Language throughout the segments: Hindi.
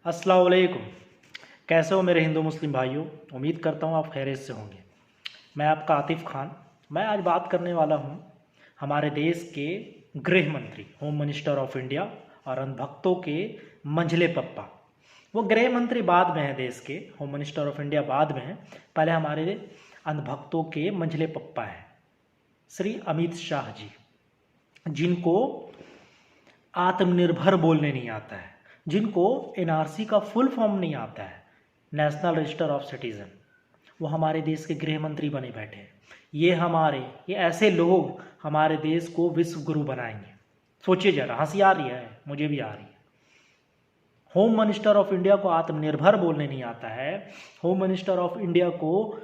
अस्सलाम वालेकुम। कैसे हो मेरे हिंदू मुस्लिम भाइयों। उम्मीद करता हूँ आप खैरियत से होंगे। मैं आपका आतिफ़ खान। मैं आज बात करने वाला हूँ हमारे देश के गृह मंत्री, होम मिनिस्टर ऑफ इंडिया और अंधभक्तों के मंझले पप्पा। वो गृह मंत्री बाद में है देश के, होम मिनिस्टर ऑफ इंडिया बाद में है। पहले हमारे अंधभक्तों के मंझले पप्पा हैं श्री अमित शाह जी, जिनको आत्मनिर्भर बोलने नहीं आता है, जिनको एनआरसी का फुल फॉर्म नहीं आता है, नेशनल रजिस्टर ऑफ सिटीजन। वो हमारे देश के गृह मंत्री बने बैठे हैं। ये ऐसे लोग हमारे देश को विश्व गुरु बनाएंगे। सोचिए जरा, हंसी आ रही है, मुझे भी आ रही है। होम मिनिस्टर ऑफ इंडिया को आत्मनिर्भर बोलने नहीं आता है, होम मिनिस्टर ऑफ इंडिया को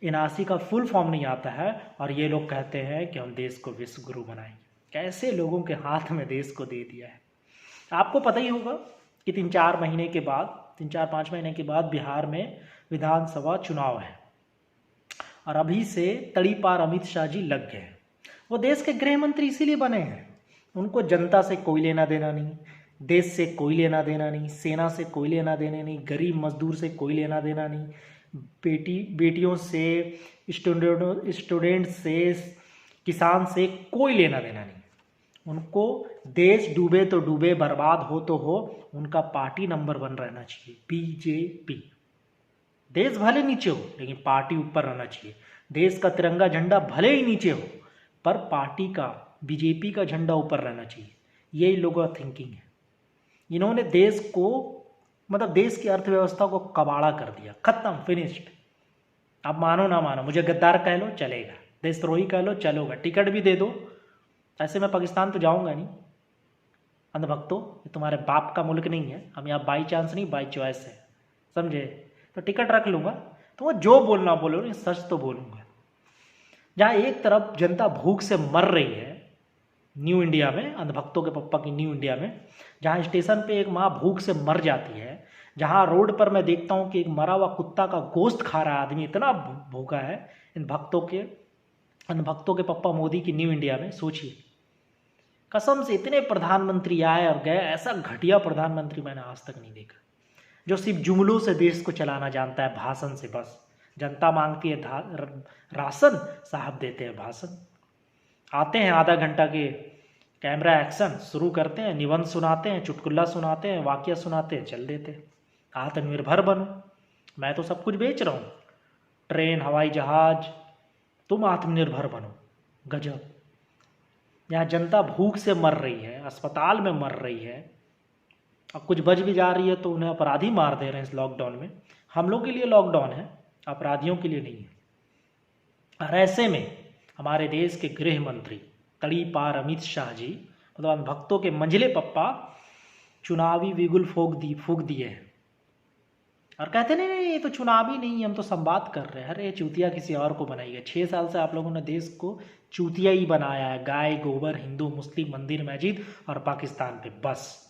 एनआरसी का फुल फॉर्म नहीं आता है, और ये लोग कहते हैं कि हम देश को विश्व गुरु बनाएंगे। कैसे लोगों के हाथ में देश को दे दिया है। आपको पता ही होगा कि 3-4-5 महीने के बाद बिहार में विधानसभा चुनाव है, और अभी से तड़ी पार अमित शाह जी लग गए हैं। वो देश के गृह मंत्री इसीलिए बने हैं। उनको जनता से कोई लेना देना नहीं, देश से कोई लेना देना नहीं, सेना से कोई लेना देना नहीं, गरीब मजदूर से कोई लेना देना नहीं, बेटियों से, स्टूडेंट से, किसान से कोई लेना देना नहीं। उनको देश डूबे तो डूबे, बर्बाद हो तो हो, उनका पार्टी नंबर 1 रहना चाहिए, बीजेपी। देश भले नीचे हो लेकिन पार्टी ऊपर रहना चाहिए। देश का तिरंगा झंडा भले ही नीचे हो पर पार्टी का, बीजेपी का झंडा ऊपर रहना चाहिए। यही लोगों का थिंकिंग है। इन्होंने देश को, मतलब देश की अर्थव्यवस्था को कबाड़ा कर दिया, खत्म, फिनिश्ड। आप मानो ना मानो, मुझे गद्दार कह लो चलेगा, देशद्रोही कह लो चलेगा, टिकट भी दे दो। ऐसे मैं पाकिस्तान तो जाऊंगा नहीं। अंधभक्तों, ये तुम्हारे बाप का मुल्क नहीं है। हम यहाँ बाई चांस नहीं, बाई चॉइस है, समझे। तो टिकट रख लूँगा, तो वो जो बोलना बोलो, नहीं सच तो बोलूँगा। जहाँ एक तरफ जनता भूख से मर रही है न्यू इंडिया में, अंधभक्तों के पप्पा की न्यू इंडिया में, जहाँ स्टेशन पे एक माँ भूख से मर जाती है, जहाँ रोड पर मैं देखता हूँ कि एक मरा हुआ कुत्ता का गोश्त खा रहा है आदमी, इतना भूखा है। इन अंधभक्तों के पप्पा मोदी की न्यू इंडिया में सोचिए, कसम से इतने प्रधानमंत्री आए और गए, ऐसा घटिया प्रधानमंत्री मैंने आज तक नहीं देखा, जो सिर्फ जुमलों से देश को चलाना जानता है, भाषण से बस। जनता मांगती है राशन, साहब देते हैं भाषण। आते हैं, आधा घंटा के कैमरा एक्शन शुरू करते हैं, निबंध सुनाते हैं, चुटकुल्ला सुनाते हैं, वाक्य सुनाते हैं, चल देते हैं। आत्मनिर्भर बनो, मैं तो सब कुछ बेच रहा हूँ, ट्रेन, हवाई जहाज, तुम आत्मनिर्भर बनो। गजब। यहाँ जनता भूख से मर रही है, अस्पताल में मर रही है, अब कुछ बच भी जा रही है तो उन्हें अपराधी मार दे रहे हैं इस लॉकडाउन में। हम लोग के लिए लॉकडाउन है, अपराधियों के लिए नहीं है। और ऐसे में हमारे देश के गृह मंत्री तड़ी पार अमित शाह जी, मतलब भक्तों के मंझले पप्पा, चुनावी बिगुल फूक दिए हैं और कहते नहीं नहीं ये तो चुनावी नहीं, हम तो संवाद कर रहे हैं। अरे चूतिया किसी और को बनाइए। 6 साल से आप लोगों ने देश को चूतिया ही बनाया है, गाय गोबर, हिंदू मुस्लिम, मंदिर मस्जिद और पाकिस्तान पे, बस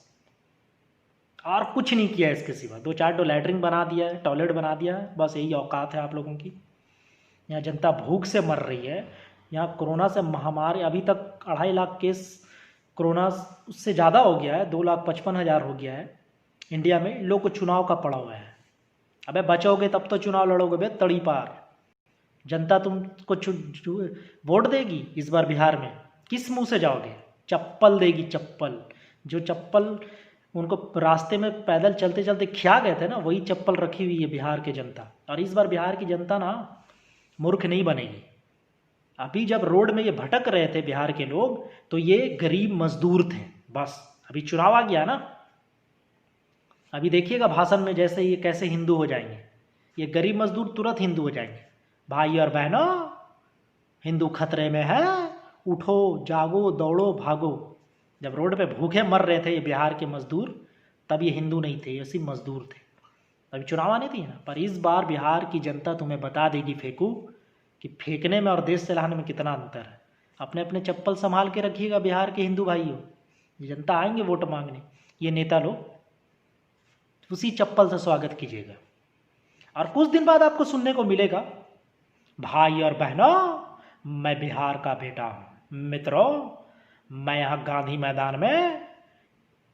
और कुछ नहीं किया इसके सिवा। 2-4 लैटरिन बना दिया है, टॉयलेट बना दिया है, बस यही औकात है आप लोगों की। यहाँ जनता भूख से मर रही है। यहाँ कोरोना से महामारी, अभी तक 2.5 लाख केस कोरोना उससे ज़्यादा हो गया है, 2,55,000 हो गया है इंडिया में। लोग को चुनाव का पड़ा हुआ है। अबे बचोगे तब तो चुनाव लड़ोगे बे, तड़ी पार। जनता तुमको वोट देगी इस बार बिहार में, किस मुंह से जाओगे? चप्पल देगी, चप्पल। जो चप्पल उनको रास्ते में पैदल चलते चलते खिया गए थे ना, वही चप्पल रखी हुई है बिहार के जनता। और इस बार बिहार की जनता ना मूर्ख नहीं बनेगी। अभी जब रोड में ये भटक रहे थे बिहार के लोग, तो ये गरीब मजदूर थे, बस। अभी चुनाव आ गया ना, अभी देखिएगा भाषण में जैसे ये कैसे हिंदू हो जाएंगे। ये गरीब मजदूर तुरंत हिंदू हो जाएंगे। भाई और बहनों, हिंदू खतरे में है, उठो जागो दौड़ो भागो। जब रोड पे भूखे मर रहे थे ये बिहार के मजदूर, तब ये हिंदू नहीं थे, ये सिर्फ मजदूर थे। अभी चुनाव आने थी ना, पर इस बार बिहार की जनता तुम्हें बता देगी फेंकू, कि फेंकने में और देश से लाने में कितना अंतर है। अपने अपने चप्पल संभाल के रखिएगा बिहार के हिंदू भाइयों। जनता आएंगे वोट मांगने, ये नेता लोग, उसी चप्पल से स्वागत कीजिएगा। और कुछ दिन बाद आपको सुनने को मिलेगा, भाई और बहनों, मैं बिहार का बेटा हूँ। मित्रों, मैं यहाँ गांधी मैदान में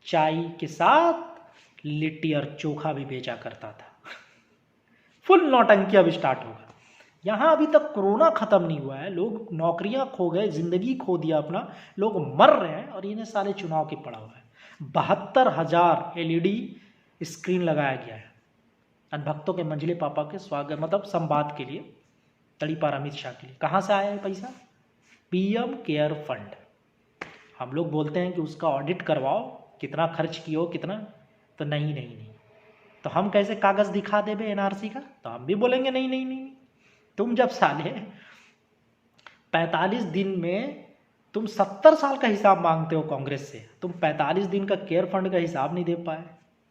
चाय के साथ लिट्टी और चोखा भी बेचा करता था। फुल नौटंकी अब स्टार्ट होगा। यहाँ अभी तक कोरोना खत्म नहीं हुआ है, लोग नौकरियां खो गए, जिंदगी खो दिया अपना, लोग मर रहे हैं और इन्हें सारे चुनाव के पड़ा हुआ है। 72,000 LED स्क्रीन लगाया गया है अनभक्तों के मंझले पापा के स्वागत मतलब संवाद के लिए, तड़ीपार अमित शाह के लिए। कहाँ से आया है पैसा? PM care fund. हम लोग बोलते हैं कि उसका ऑडिट करवाओ, कितना खर्च किए हो कितना, तो नहीं। तो हम कैसे कागज़ दिखा दे बे NRC का? तो हम भी बोलेंगे नहीं। तुम जब साले 45 दिन में तुम 70 साल का हिसाब मांगते हो कांग्रेस से, तुम 45 दिन का केयर फंड का हिसाब नहीं दे पाए,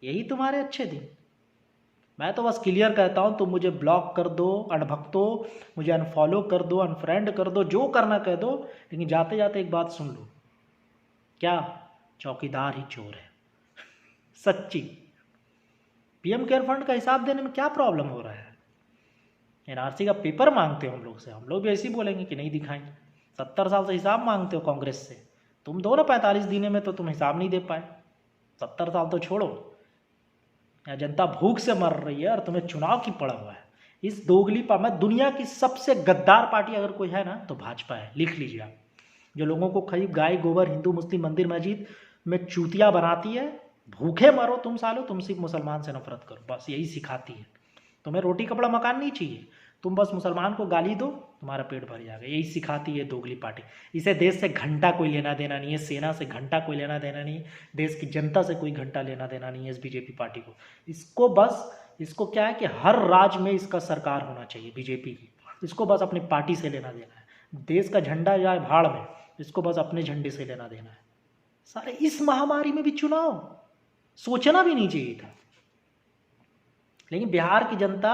यही तुम्हारे अच्छे दिन। मैं तो बस क्लियर कहता हूँ, तुम मुझे ब्लॉक कर दो, अनभक्तों मुझे अनफॉलो कर दो, अनफ्रेंड कर दो, जो करना कह दो, लेकिन जाते जाते एक बात सुन लो, क्या चौकीदार ही चोर है। सच्ची। PM केयर फंड का हिसाब देने में क्या प्रॉब्लम हो रहा है? NRC का पेपर मांगते हो हम लोग से, हम लोग भी ऐसे ही बोलेंगे कि नहीं दिखाएंगे। 70 साल से हिसाब मांगते हो कांग्रेस से, तुम दो ना 45 दिन में, तो तुम हिसाब नहीं दे पाए। 70 साल तो छोड़ो, या जनता भूख से मर रही है और तुम्हें चुनाव की पड़ा हुआ है। इस दोगली में दुनिया की सबसे गद्दार पार्टी अगर कोई है ना तो भाजपा है, लिख लीजिए आप। जो लोगों को खरीब गाय गोबर हिंदू मुस्लिम मंदिर मस्जिद में चूतिया बनाती है, भूखे मरो तुम सालो, तुम सिर्फ मुसलमान से नफरत करो, बस यही सिखाती है। तुम्हें रोटी कपड़ा मकान नहीं चाहिए, तुम बस मुसलमान को गाली दो, तुम्हारा पेट भर जाएगा, यही सिखाती है दोगली पार्टी। इसे देश से घंटा कोई लेना देना नहीं है, सेना से घंटा कोई लेना देना नहीं है, देश की जनता से कोई घंटा लेना देना नहीं है इस BJP पार्टी को। इसको बस, इसको क्या है कि हर राज्य में इसका सरकार होना चाहिए BJP की, इसको बस अपनी पार्टी से लेना देना है। देश का झंडा जाए भाड़ में, इसको बस अपने झंडे से लेना देना है। सारे इस महामारी में भी चुनाव सोचना भी नहीं चाहिए था। लेकिन बिहार की जनता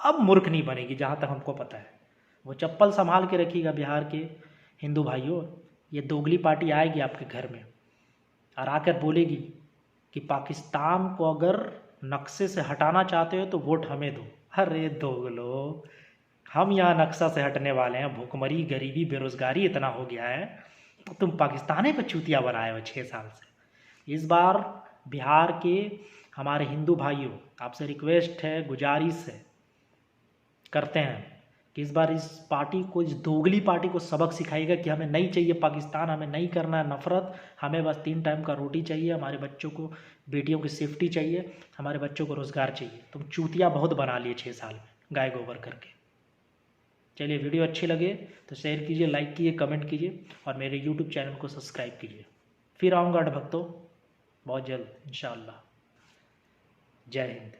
अब मूर्ख नहीं बनेगी, जहाँ तक हमको पता है। वो चप्पल संभाल के रखिएगा बिहार के हिंदू भाइयों। ये दोगली पार्टी आएगी आपके घर में और आकर बोलेगी कि पाकिस्तान को अगर नक्शे से हटाना चाहते हो तो वोट हमें दो। अरे दोगलो, हम यहाँ नक्शा से हटने वाले हैं। भूखमरी, गरीबी, बेरोजगारी इतना हो गया है, तो तुम पाकिस्तान पर चूतिया बनाए हो 6 साल से। इस बार बिहार के हमारे हिंदू भाइयों, आपसे रिक्वेस्ट है, गुजारिश है, करते हैं कि इस बार इस पार्टी को, इस दोगली पार्टी को सबक सिखाइएगा कि हमें नहीं चाहिए पाकिस्तान, हमें नहीं करना है नफरत, हमें बस 3 टाइम का रोटी चाहिए, हमारे बच्चों को, बेटियों की सेफ्टी चाहिए, हमारे बच्चों को रोज़गार चाहिए। तुम चूतिया बहुत बना लिए 6 साल में गाय गोबर करके। चलिए, वीडियो अच्छी लगे तो शेयर कीजिए, लाइक कीजिए, कमेंट कीजिए और मेरे YouTube चैनल को सब्सक्राइब कीजिए। फिर आऊँगा भक्तों बहुत जल्द इंशाअल्लाह। जय हिंद।